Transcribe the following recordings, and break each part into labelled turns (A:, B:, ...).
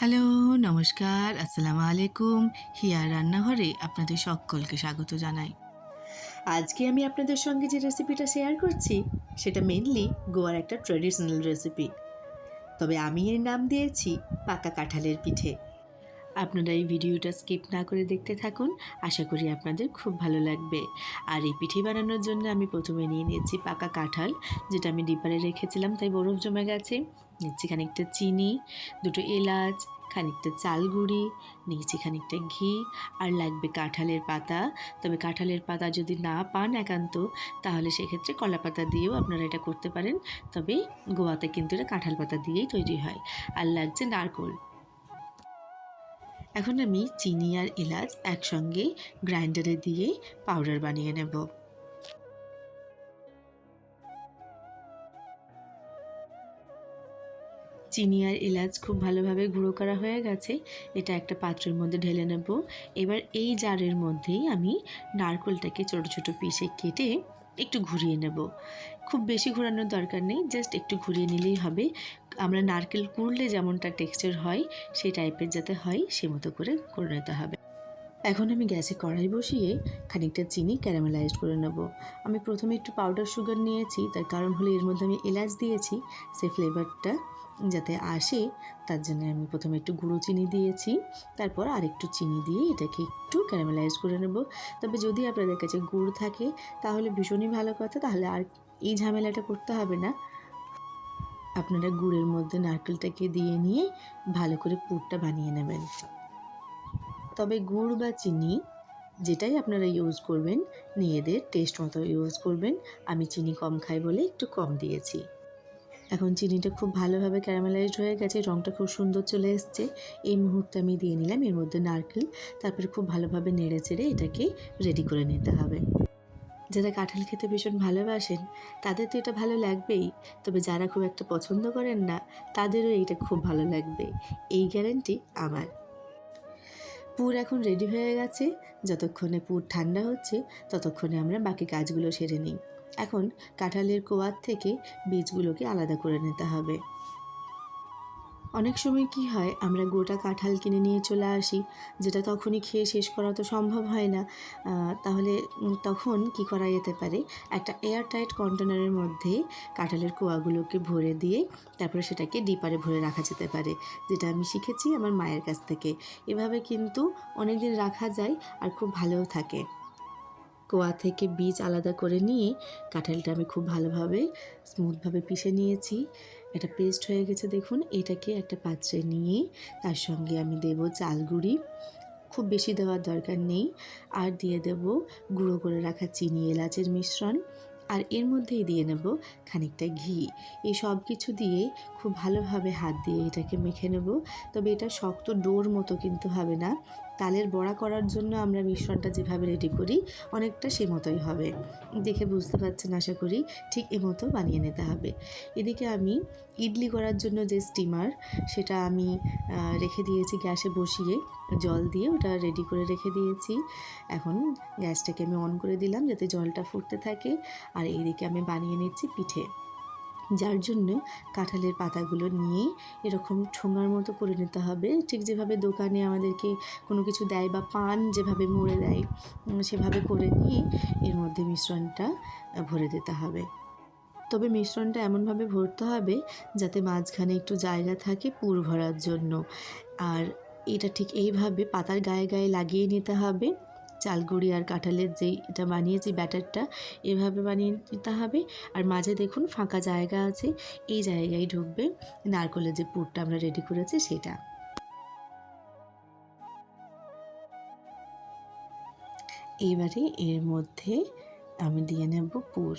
A: Hello, নমস্কার, আসসালামু আলাইকুম। হিয়ার রান্নাঘরে আপনাদের সকলকে স্বাগত জানাই। আজকে আমি আপনাদের সঙ্গে যে রেসিপিটা শেয়ার করছি সেটা মেনলি গোয়ার একটা ট্র্যাডিশনাল রেসিপি। তবে আমি এর নাম দিয়েছি পাকা কাঁঠালের পিঠে। আপনারা এই ভিডিওটা স্কিপ না করে দেখতে থাকুন, আশা করি আপনাদের খুব ভালো লাগবে। আর এই পিঠে বানানোর জন্য আমি প্রথমে নিয়ে নিয়েছি পাকা কাঁঠাল, যেটা আমি ডিপারে রেখেছিলাম তাই বরফ জমে গেছে। নিচ্ছি খানিকটা চিনি, দুটো এলাচ, খানিকটা চাল গুঁড়ি, নিয়েছি খানিকটা ঘি, আর লাগবে কাঁঠালের পাতা। তবে কাঁঠালের পাতা যদি না পান একান্ত, তাহলে সেক্ষেত্রে কলা পাতা দিয়েও আপনারা এটা করতে পারেন। তবে গোয়াতে কিন্তু এটা কাঁঠাল পাতা দিয়েই তৈরি হয়। আর লাগছে নারকোল। এখন আমি চিনি আর এলাচ একসঙ্গে গ্রাইন্ডারে দিয়ে পাউডার বানিয়ে নেব। চিনি আর এলাচ খুব ভালোভাবে গুঁড়ো করা হয়ে গেছে। এটা একটা পাত্রের মধ্যে ঢেলে নেব। এবার এই জারের মধ্যেই আমি নারকেলটাকে ছোট ছোট পিসে কেটে একটু ঘুরিয়ে নেব। খুব বেশি ঘোরানোর দরকার নেই, জাস্ট একটু ঘুরিয়ে নিলেই হবে। আমরা নারকেল কুড়লে যেমনটা টেক্সচার হয় সেই টাইপের যাতে হয় সে মতো করে নিতে হবে। এখন আমি গ্যাসে কড়াই বসিয়ে খানিকটা চিনি ক্যারামেলাইজড করে নেব। আমি প্রথমে একটু পাউডার সুগার নিয়েছি, তার কারণ হলো এর মধ্যে আমি এলাচ দিয়েছি, সেই ফ্লেভারটা যাতে আসে তার জন্য আমি প্রথমে একটু গুঁড়ো চিনি দিয়েছি। তারপর আরেকটু চিনি দিয়ে এটাকে একটু ক্যারামেলাইজ করে নেব। তবে যদি আপনাদের কাছে গুড় থাকে তাহলে ভীষণই ভালো কথা, তাহলে আর এই ঝামেলাটা করতে হবে না। আপনারা গুড়ের মধ্যে নারকেলটাকে দিয়ে নিয়ে ভালো করে পুরটা বানিয়ে নেবেন। তবে গুড় বা চিনি যেটাই আপনারা ইউজ করবেন নিজেদের টেস্ট মতো ইউজ করবেন। আমি চিনি কম খাই বলে একটু কম দিয়েছি। এখন চিনিটা খুব ভালোভাবে ক্যারামেলাইজড হয়ে গেছে, রঙটা খুব সুন্দর চলে এসছে। এই মুহূর্তে আমি দিয়ে নিলাম এর মধ্যে নারকেল। তারপরে খুব ভালোভাবে নেড়ে চেড়ে এটাকে রেডি করে নিতে হবে। যারা কাঁঠাল খেতে ভীষণ ভালোবাসেন তাদের তো এটা ভালো লাগবেই, তবে যারা খুব একটা পছন্দ করেন না তাদেরও এইটা খুব ভালো লাগবে, এই গ্যারান্টি আমার। পুর এখন রেডি হয়ে গেছে। যতক্ষণে পুর ঠান্ডা হচ্ছে ততক্ষণে আমরা বাকি কাজগুলো সেরে নিই। এখন কাঁঠালের কোয়ার থেকে বীজগুলোকে আলাদা করে নিতে হবে। অনেক সময় কি হয়, আমরা গোটা কাঁঠাল কিনে নিয়ে চলে আসি, যেটা তখনই খেয়ে শেষ করা তো সম্ভব হয় না। তাহলে তখন কি করা যেতে পারে, একটা এয়ার টাইট কন্টেনারের মধ্যে কাঁঠালের কোয়াগুলোকে ভরে দিয়ে তারপরে সেটাকে ডিপারে ভরে রাখা যেতে পারে, যেটা আমি শিখেছি আমার মায়ের কাছ থেকে। এভাবে কিন্তু অনেক দিন রাখা যায় আর খুব ভালোও থাকে। কোয়া থেকে বীজ আলাদা করে নিয়ে কাঁঠালটা আমি খুব ভালোভাবে স্মুথভাবে পিষে নিয়েছি। এটা পেস্ট হয়ে গেছে দেখুন। এটাকে একটা পাত্রে নিয়ে তার সঙ্গে আমি দেব চাল গুঁড়ি, খুব বেশি দেওয়ার দরকার নেই। আর দিয়ে দেব গুঁড়ো করে রাখা চিনি এলাচের মিশ্রণ, আর এর মধ্যেই দিয়ে নেব খানিকটা ঘি। এই সব কিছু দিয়ে খুব ভালোভাবে হাত দিয়ে এটাকে মেখে নেব। তবে এটা শক্ত ডোর মতো কিন্তু হবে না। তালের বড়া করার জন্য আমরা মিশ্রণটা যেভাবে রেডি করি অনেকটা সে মতোই হবে। দেখে বুঝতে পারছেন আশা করি, ঠিক এমতো বানিয়ে নিতে হবে। এদিকে আমি ইডলি করার জন্য যে স্টিমার সেটা আমি রেখে দিয়েছি গ্যাসে বসিয়ে, জল দিয়ে ওটা রেডি করে রেখে দিয়েছি। এখন গ্যাসটাকে আমি অন করে দিলাম যাতে জলটা ফুটতে থাকে। আর এইদিকে আমি বানিয়ে নিচ্ছি পিঠে, যার জন্য কাঁঠালের পাতাগুলো নিয়ে এরকম ঠোঙার মতো করে নিতে হবে, ঠিক যেভাবে দোকানে আমাদেরকে কোনো কিছু দেয় বা পান যেভাবে মুড়ে দেয় সেভাবে করে নিয়ে এর মধ্যে মিশ্রণটা ভরে দিতে হবে। তবে মিশ্রণটা এমনভাবে ভরতে হবে যাতে মাঝখানে একটু জায়গা থাকে পুর ভরার জন্য। আর এটা ঠিক এইভাবে পাতার গায়ে গায়ে লাগিয়ে নিতে হবে। চালগুড়ি আর কাঁঠালের যেই এটা বানিয়েছি ব্যাটারটা, এভাবে বানিয়ে নিতে হবে। আর মাঝে দেখুন ফাঁকা জায়গা আছে, এই জায়গায় ঢুকবে নারকেলের যে পুরটা আমরা রেডি করেছি সেটা। এইবারে এর মধ্যে আমি দিয়ে নেব পুর।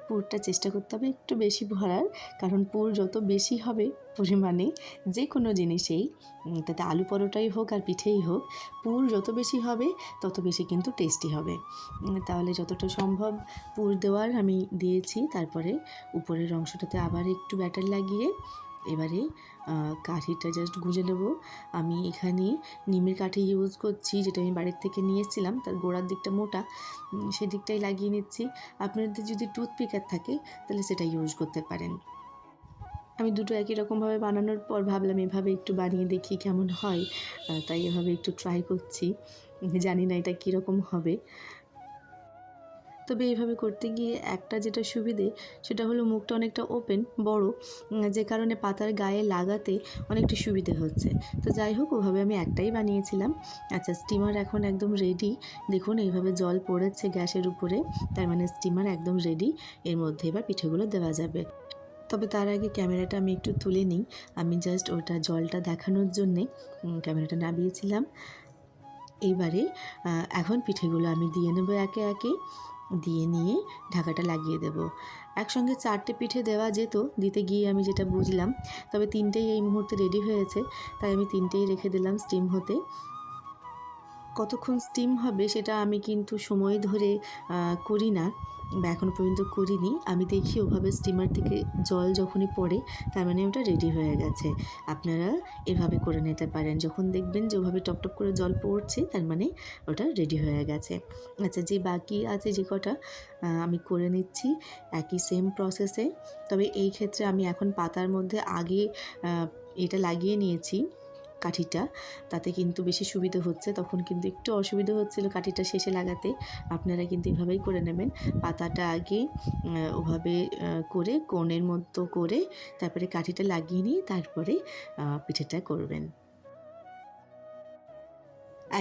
A: পুরটা চেষ্টা করতে হবে একটু বেশি ভরার, কারণ পুর যত বেশি হবে পরিমাণে যে কোনো জিনিসেই, তাতে আলু পরোটাই হোক আর পিঠেই হোক, পুর যত বেশি হবে তত বেশি কিন্তু টেস্টি হবে। তাহলে যতটা সম্ভব পুর দেওয়ার আমি দিয়েছি। তারপরে উপরের অংশটাতে আবার একটু ব্যাটার লাগিয়ে এবারে কাঠিটা জাস্ট গুঁজে নেব। আমি এখানে নিমের কাঠি ইউজ করছি, যেটা আমি বাড়ির থেকে নিয়ে এসেছিলাম, তার গোড়ার দিকটা মোটা, সেদিকটাই লাগিয়ে নিচ্ছি। আপনাদের যদি টুথপিকার থাকে তাহলে সেটা ইউজ করতে পারেন। আমি দুটো একই রকমভাবে বানানোর পর ভাবলাম এভাবে একটু বানিয়ে দেখি কেমন হয়। তাই এভাবে একটু ট্রাই করছি। জানি না এটা কীরকম হবে। তবে এইভাবে করতে গিয়ে একটা যেটা সুবিধে সেটা হলো মুখটা অনেকটা ওপেন, বড়, যে কারণে পাতার গায়ে লাগাতে অনেকটা সুবিধে হচ্ছে। তো যাই হোক, ওভাবে আমি একটাই বানিয়েছিলাম। আচ্ছা, স্টিমার এখন একদম রেডি। দেখুন এইভাবে জল পড়েছে গ্যাসের উপরে, তার মানে স্টিমার একদম রেডি। এর মধ্যে এবার পিঠেগুলো দেওয়া যাবে। তবে তার আগে ক্যামেরাটা আমি একটু তুলে নিই। আমি জাস্ট ওটা জলটা দেখানোর জন্যে ক্যামেরাটা নামিয়েছিলাম। এইবারে এখন পিঠেগুলো আমি দিয়ে নেব একে একে। দিয়ে নিয়ে ঢাকাটা লাগিয়ে দেব। একসঙ্গে 4টে পিঠে দেওয়া যেত, দিতে গিয়ে আমি যেটা বুঝলাম। তবে 3টেই এই মুহূর্তে রেডি হয়েছে, তাই আমি 3টেই রেখে দিলাম স্টিম হতে। কতক্ষণ স্টিম হবে সেটা আমি কিন্তু সময় ধরে করি না, বা এখনও পর্যন্ত করিনি। আমি দেখি ওভাবে স্টিমার থেকে জল যখনই পড়ে তার মানে ওটা রেডি হয়ে গেছে। আপনারা এভাবে করে নিতে পারেন। যখন দেখবেন যে ওভাবে টপটপ করে জল পড়ছে তার মানে ওটা রেডি হয়ে গেছে। আচ্ছা, যে বাকি আছে যে কটা আমি করে নিচ্ছি একই সেম প্রসেসে। তবে এই ক্ষেত্রে আমি এখন পাতার মধ্যে আগে এটা লাগিয়ে নিয়েছি কাঠিটা, তাতে কিন্তু বেশি সুবিধে হচ্ছে। তখন কিন্তু একটু অসুবিধা হচ্ছিল কাঠিটা শেষে লাগাতে। আপনারা কিন্তু এভাবেই করে নেবেন। পাতাটা আগে ওভাবে করে কোণের মতো করে তারপরে কাঠিটা লাগিয়ে নিয়ে তারপরে পিঠেটা করবেন।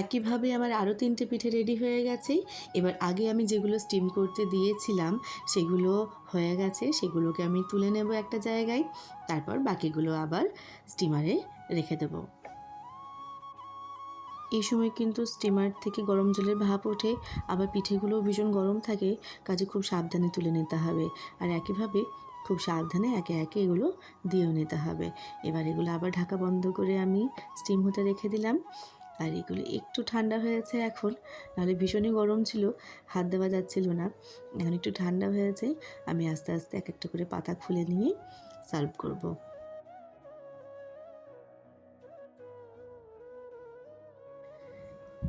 A: একইভাবে আমার আরও 3টে পিঠে রেডি হয়ে গেছে। এবার আগে আমি যেগুলো স্টিম করতে দিয়েছিলাম সেগুলো হয়ে গেছে, সেগুলোকে আমি তুলে নেব একটা জায়গায়। তারপর বাকিগুলো আবার স্টিমারে রেখে দেবো। এই সময় কিন্তু স্টিমার থেকে গরম জলের ভাপ ওঠে, আবার পিঠেগুলোও ভীষণ গরম থাকে, কাজে খুব সাবধানে তুলে নিতে হবে। আর একইভাবে খুব সাবধানে একে একে এগুলো দিয়েও নিতে হবে। এবার এগুলো আবার ঢাকা বন্ধ করে আমি স্টিম হতে রেখে দিলাম। আর এগুলো একটু ঠান্ডা হয়েছে এখন, নাহলে ভীষণই গরম ছিল, হাত দেওয়া যাচ্ছিল না। এখন একটু ঠান্ডা হয়েছে, আমি আস্তে আস্তে এক একটা করে পাতা খুলে নিয়ে সার্ভ করব।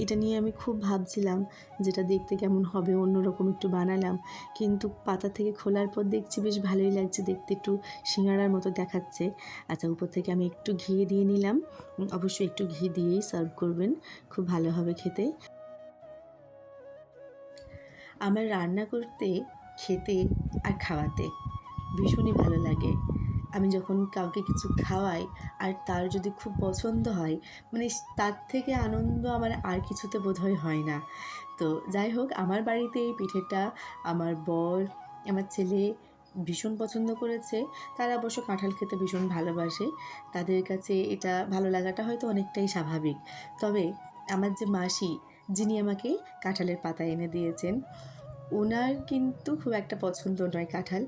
A: এটা নিয়ে আমি খুব ভাবছিলাম যেটা দেখতে কেমন হবে, অন্যরকম একটু বানালাম। কিন্তু পাতা থেকে খোলার পর দেখছি বেশ ভালোই লাগছে দেখতে, একটু সিঙাড়ার মতো দেখাচ্ছে। আচ্ছা, উপর থেকে আমি একটু ঘি দিয়ে নিলাম। অবশ্যই একটু ঘি দিয়েই সার্ভ করবেন, খুব ভালো হবে খেতে। আমার রান্না করতে, খেতে আর খাওয়াতে ভীষণই ভালো লাগে। আমি যখন কাউকে কিছু খাওয়াই আর তার যদি খুব পছন্দ হয়, মানে তার থেকে আনন্দ আমার আর কিছুতে বোধহয় হয় না। তো যাই হোক, আমার বাড়িতে এই পিঠেটা আমার বর, আমার ছেলে ভীষণ পছন্দ করেছে। তারা অবশ্য কাঁঠাল খেতে ভীষণ ভালোবাসে। তাদের কাছে এটা ভালো লাগাটা হয়তো অনেকটাই স্বাভাবিক। তবে আমার যে মাসি, যিনি আমাকে কাঁঠালের পাতা এনে দিয়েছেন, ওনার কিন্তু খুব একটা পছন্দ নয় কাঁঠাল,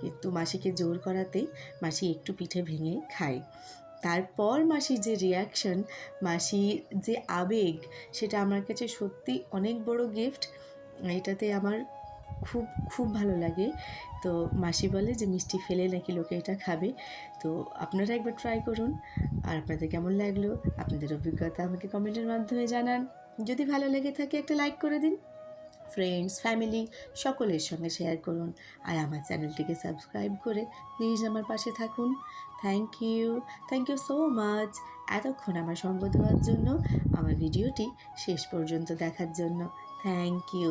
A: কিন্তু মাসিকে জোর করাতে মাসি একটু পিঠে ভেঙে খায়। তারপর মাসির যে রিয়াকশন, মাসির যে আবেগ, সেটা আমার কাছে সত্যি অনেক বড় গিফট। এটাতে আমার খুব খুব ভালো লাগে। তো মাসি বলে যে মিষ্টি ফেলে নাকি লোকে এটা খাবে। তো আপনারা একবার ট্রাই করুন। আর আপনাদের কেমন লাগলো, আপনাদের অভিজ্ঞতা আমাকে কমেন্টের মাধ্যমে জানান। যদি ভালো লেগে থাকে একটা লাইক করে দিন। ফ্রেন্ডস, ফ্যামিলি সকলের সঙ্গে শেয়ার করুন। আর আমার চ্যানেলটিকে সাবস্ক্রাইব করে প্লিজ আমার পাশে থাকুন। থ্যাংক ইউ সো মাচ এতক্ষণ আমার সঙ্গ দেওয়ার জন্য, আমার ভিডিওটি শেষ পর্যন্ত দেখার জন্য। Thank you.